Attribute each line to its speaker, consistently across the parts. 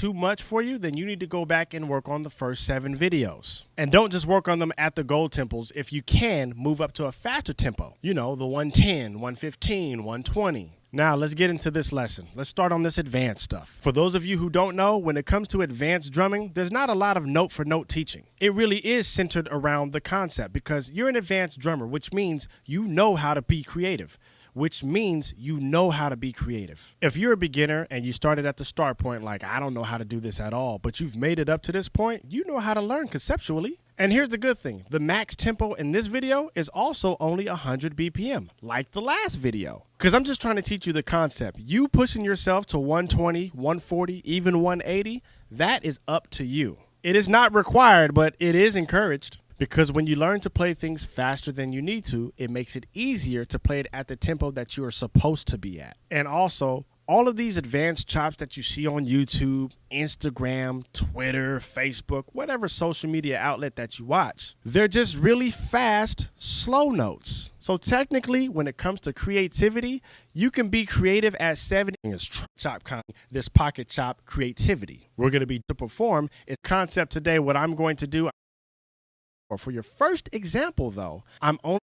Speaker 1: too much for you, then you need to go back and work on the first 7 videos. And don't just work on them at the gold tempos. If you can, move up to a faster tempo. You know, the 110, 115, 120. Now, let's get into this lesson. Let's start on this advanced stuff. For those of you who don't know, when it comes to advanced drumming, there's not a lot of note for note teaching. It really is centered around the concept because you're an advanced drummer, which means you know how to be creative. Which means you know how to be creative. If you're a beginner and you started at the start point like, I don't know how to do this at all, but you've made it up to this point, you know how to learn conceptually. And here's the good thing. The max tempo in this video is also only 100 BPM, like the last video. Because I'm just trying to teach you the concept. You pushing yourself to 120, 140, even 180, that is up to you. It is not required, but it is encouraged. Because when you learn to play things faster than you need to, it makes it easier to play it at the tempo that you are supposed to be at. And also, all of these advanced chops that you see on YouTube, Instagram, Twitter, Facebook, whatever social media outlet that you watch, they're just really fast, slow notes. So technically, when it comes to creativity, you can be creative at 70. Chop this pocket chop creativity. We're going to be to perform its concept today. What I'm going to do. For your first example, though, I'm only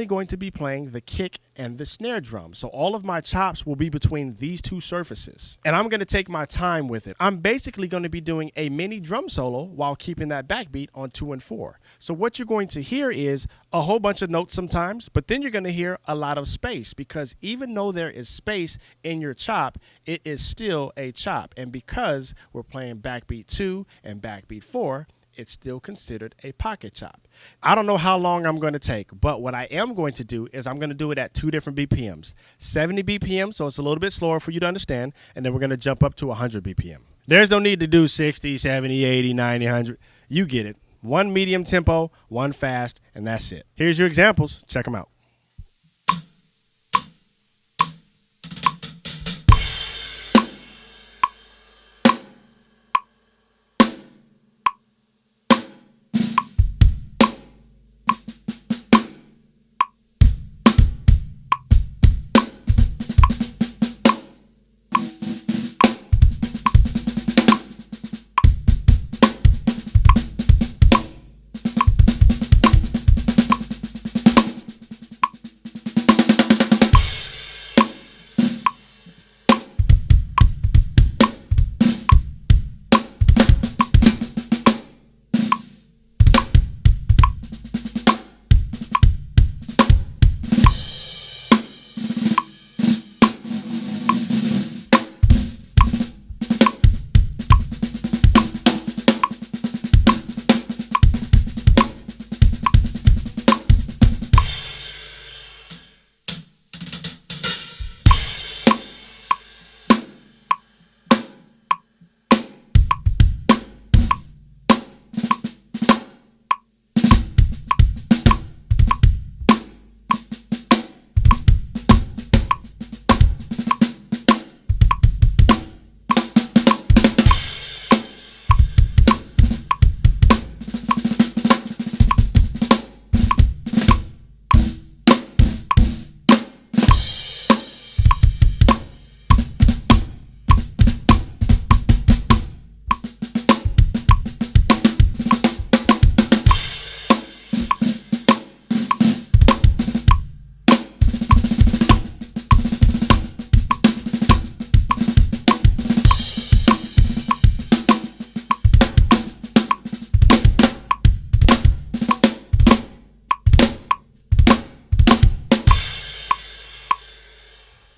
Speaker 1: going to be playing the kick and the snare drum. So all of my chops will be between these two surfaces. And I'm going to take my time with it. I'm basically going to be doing a mini drum solo while keeping that backbeat on 2 and 4. So what you're going to hear is a whole bunch of notes sometimes, but then you're going to hear a lot of space because even though there is space in your chop, it is still a chop. And because we're playing backbeat 2 and backbeat 4, it's still considered a pocket chop. I don't know how long I'm going to take, but what I am going to do is I'm going to do it at 2 different BPMs. 70 BPM, so it's a little bit slower for you to understand, and then we're going to jump up to 100 BPM. There's no need to do 60, 70, 80, 90, 100. You get it. 1 medium tempo, 1 fast, and that's it. Here's your examples. Check them out.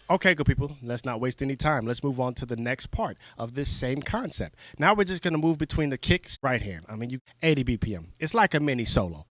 Speaker 1: Okay, good people, let's not waste any time. Let's move on to the next part of this same concept. Now we're just going to move between the kicks, right hand. 80 BPM. It's like a mini solo.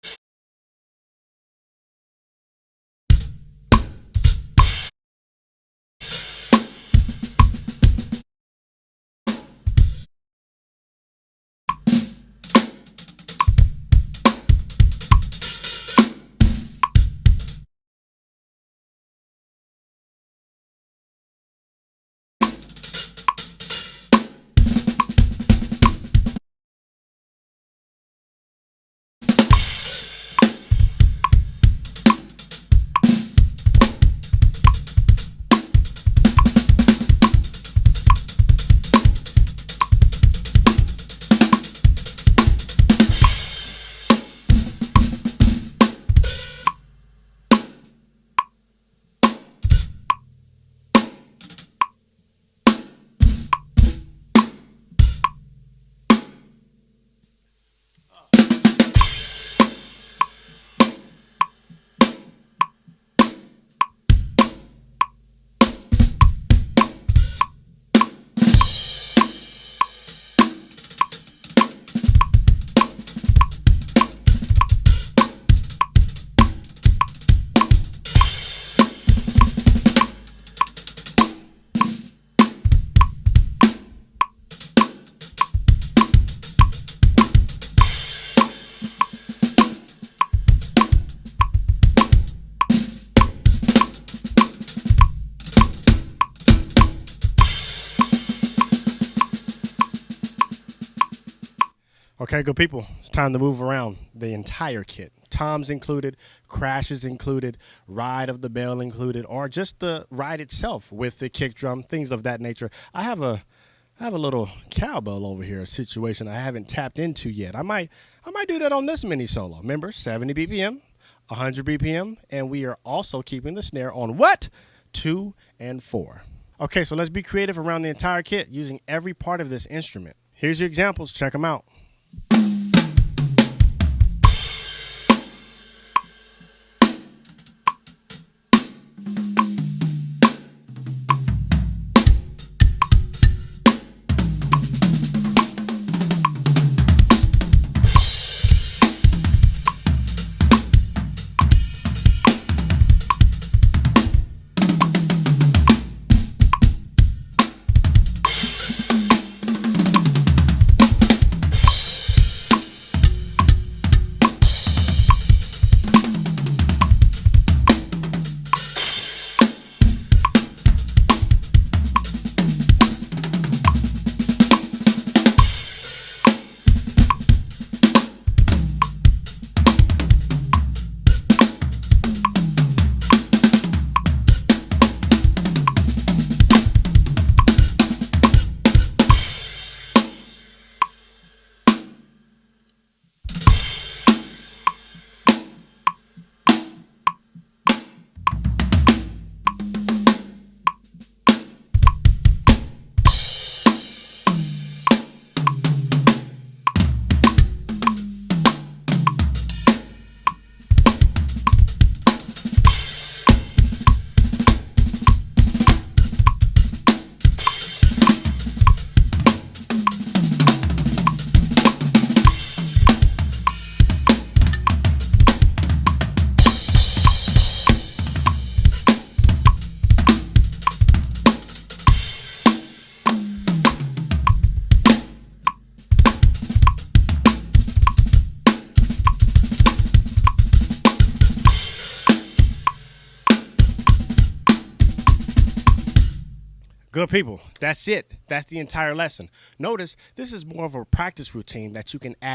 Speaker 1: Okay, good people, it's time to move around the entire kit. Toms included, crashes included, ride of the bell included, or just the ride itself with the kick drum, things of that nature. I have a little cowbell over here, a situation I haven't tapped into yet. I might do that on this mini solo. Remember, 70 BPM, 100 BPM, and we are also keeping the snare on what? 2 and 4. Okay, so let's be creative around the entire kit using every part of this instrument. Here's your examples, check them out. Good people, that's it. That's the entire lesson. Notice this is more of a practice routine that you can add